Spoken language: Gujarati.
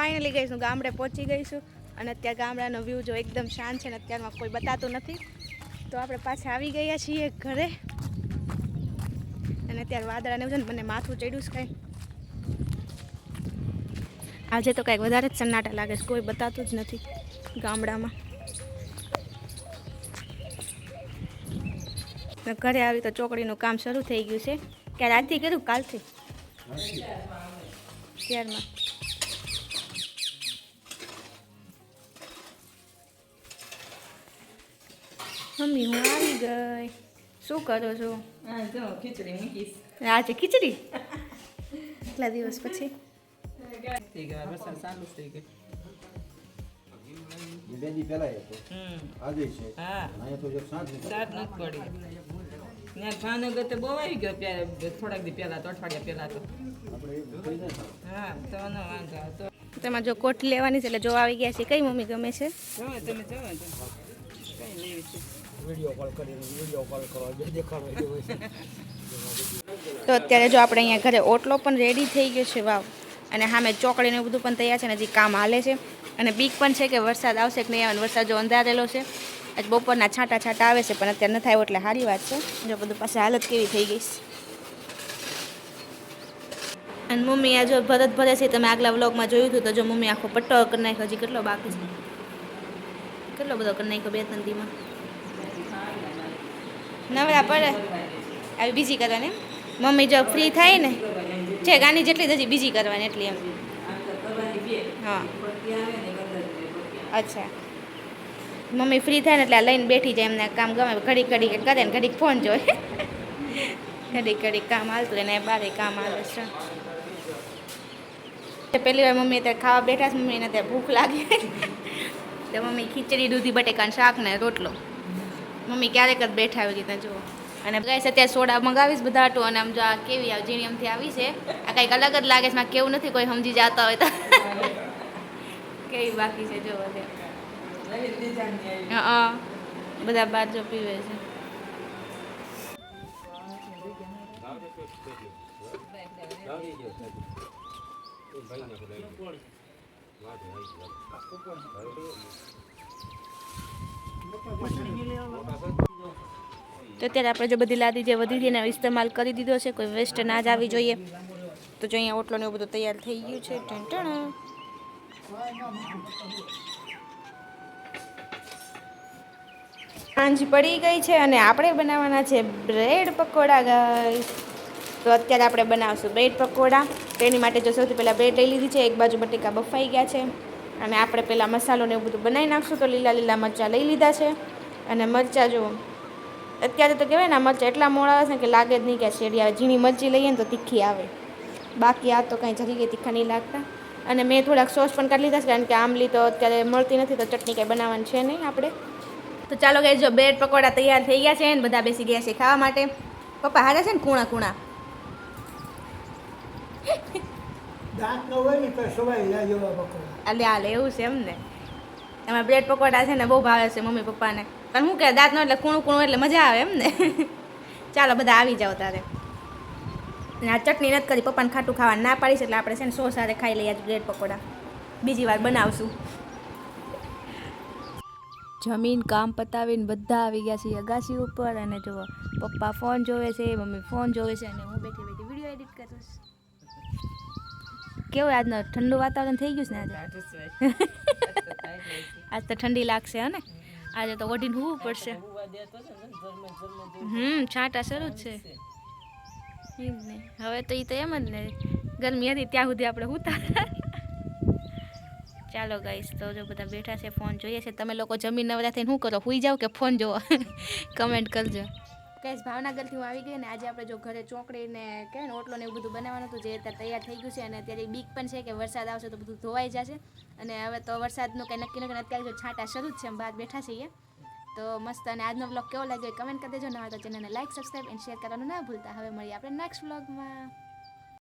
ફાઇનલી ગઈશું ગામડે પહોંચી ગઈશું અને અત્યારે ગામડાનો વ્યૂ જો એકદમ શાંત છે ને અત્યારમાં કોઈ બતાતું નથી. તો આપણે પાછા આવી ગયા છીએ ઘરે અને અત્યારે વાદળાને એવું છે ને મને માથું ચડ્યું છે કાંઈ. આજે તો કાંઈક વધારે જ સન્નાટા લાગે છે, કોઈ બતાતું જ નથી ગામડામાં. ઘરે આવી તો ચોકડીનું કામ શરૂ થઈ ગયું છે. ક્યારે આજથી કર્યું કાલથી ત્યારમાં. મમ્મી હું આવી ગઈ. શું કરો છો? ખીચડી મૂકીશ. આજે ખીચડી કેટલા દિવસ પછી? વરસાદ ચાલુ થઈ ગયો. બે દી પહેલા હતો આજે છે. હા અહીંયા તો જો સાંજ નથી પડી. ત્યાં ભાવનગર તો બહુ આવી ગયો થોડાક દી પહેલા તો અઠવાડિયા પહેલા તો આપણે હા તો ન વાંધો તો તેમાં જો કોઠી લેવાની છે એટલે જો આવી ગયા છે. કઈ મમ્મી ગમે છે? જોવે તમે જોવે તો કઈ લેવી છે. વિડિયો કોલ કરો બે દેખાડો હોય છે. તો અત્યારે જો આપણે અહીંયા ઘરે ઓટલો પણ રેડી થઈ ગયો છે. વાવ. અને સામે ચોકડીને બધું પણ તૈયાર છે ને હજી કામ હાલે છે. અને બીક પણ છે કે વરસાદ આવશે કે નહીં આવે. વરસાદ જો અંધારેલો છે આજ બપોરના છાંટા છાંટા આવે છે પણ અત્યારે નથી આવ્યો એટલે સારી વાત છે. જો બધું પાસે હાલત કેવી થઈ ગઈ છે. અને મમ્મી આ જો ભરત ભરે છે તમે આગલા વ્લોગમાં જોયું હતું તો જો મમ્મી આખો પટ્ટો કરી નાખ્યો. હજી કેટલો બાકી છે, કેટલો બધો કરી નાખ્યો 2-3 દીમાં. નવરા પડે આવી બીજી કરવાની. મમ્મી જો ફ્રી થાય ને છે ગાની જેટલી જ હજી બીજી કરવાની એટલી એમ. હા અચ્છા. મમ્મી ફ્રી થાય ને એટલે આ લઈને બેઠી જાય. એમને કામ ગમે ઘડીક ઘડીક કરે ને ઘડીક ફોન જોવે. ઘડીક ઘડીક કામ હાલતું એને બારે કામ હાલે છે. પહેલી વાર મમ્મી અત્યારે ખાવા બેઠા છે. મમ્મીને ત્યાં ભૂખ લાગી તો મમ્મી ખીચડી દૂધી બટેકાનું શાક ને રોટલો. મમ્મી ક્યારેક જ બેઠા આવી રીતના જુઓ. અને ગાઈસ અત્યારે સોડા મંગાવીશ બધા હાટું. અને આમ જો આ કેવી ઝીણી આમથી આવી છે. આ કંઈક અલગ જ લાગે છે. કેવું નથી કોઈ સમજી જતા હોય તો કેવી બાકી છે જો હા બધા બાર જો પીવે છે. તો અત્યારે આપણે જો બધી લાદી જે વધી હતી એનો ઇસ્તેમાલ કરી દીધો છે. કોઈ વેસ્ટ ના જ આવી જોઈએ. તો જો અહીંયા ઓટલો ને એવું બધું તૈયાર થઈ ગયું છે. ટણ સાંજ પડી ગઈ છે અને આપણે બનાવવાના છે બ્રેડ પકોડા ગાઈસ. તો અત્યારે આપણે બનાવશું બ્રેડ પકોડા. તેની માટે જો સૌથી પહેલાં બ્રેડ લઈ લીધી છે. એક બાજુ બટેકા બફાઈ ગયા છે અને આપણે પહેલાં મસાલો ને એવું બધું બનાવી નાખશું. તો લીલા મરચાં લઈ લીધા છે. અને મરચાં જો અત્યારે તો કહેવાય ને મરચાં એટલા મોડા આવે છે કે લાગે જ નહીં કે શેરડી આવે. ઝીણી મરચી લઈએ ને તો તીખી આવે. બાકી આ તો કાંઈ જરી કે તીખા નહીં લાગતા. અને મેં થોડાક સોસ પણ કાઢી લીધા છે કારણ કે આમલી તો અત્યારે મળતી નથી. તો ચટણી કંઈ બનાવવાની છે નહીં આપણે. તો ચાલો ગાઈસ જો બ્રેડ પકોડા તૈયાર થઈ ગયા છે ને બધા બેસી ગયા છે ખાવા માટે. પપ્પા હારે છે ને કૂણા કૂણા દાંત ન હોય ને તો સવાય યા જેવા પકોડા. હાલે એવું છે એમ ને. એમાં બ્રેડ પકોડા છે ને બહુ ભાવે છે મમ્મી પપ્પાને. પણ શું કે દાંત નો એટલે કૂણું કૂણું એટલે મજા આવે એમ ને. ચાલો બધા આવી જાઓ તારે. અને આ ચટણી નથી કરી. પપ્પાને ખાટું ખાવા ના પાડીશ એટલે આપણે છે ને સોસ સાથે ખાઈ લઈએ બ્રેડ પકોડા. બીજી વાર બનાવશું. જમીન કામ પતાવીને બધા આવી ગયા છે અગાસી ઉપર. અને જો પપ્પા ફોન જોવે છે, મમ્મી ફોન જોવે છે અને હું બેઠી બેઠી વિડીયો એડિટ કરું છું. કેવું આજનું ઠંડુ વાતાવરણ થઈ ગયું છે ને આજે. આજ તો ઠંડી લાગશે હે ને. આજે તો ઓઢીને હોવું પડશે. છાંટા શરૂ જ છે. હવે તો એ તો એમ જ ને ગરમી હતી ત્યાં સુધી આપણે ઉતાર. ચાલો ગાઈસ તો જો બધા બેઠા છે ફોન જોઈએ છે. તમે લોકો જમીન નવરા થઈને શું કરો? સૂઈ જાઓ કે ફોન જોવો? કમેન્ટ કરજો ગાઈસ. ભાવનગરથી હું આવી ગઈ ને આજે આપણે જો ઘરે ચોકડીને કે ને ઓટલો ને એવું બધું બનાવવાનું હતું જે અત્યારે તૈયાર થઈ ગયું છે. અને અત્યારે બીક પણ છે કે વરસાદ આવશે તો બધું ધોવાઈ જશે. અને હવે તો વરસાદનું કંઈ નક્કી નથી. અત્યારે જો છાંટા શરૂ જ છે બહાર બેઠા છીએ તો મસ્ત. અને આજનો વ્લોગ કેવો લાગ્યો કમેન્ટ કરી દેજો. ના હોય તો ચેનલને લાઈક સબસ્ક્રાઈબ એન્ડ શેર કરવાનું ના ભૂલતા. હવે મળીએ આપણે નેક્સ્ટ વ્લોગમાં.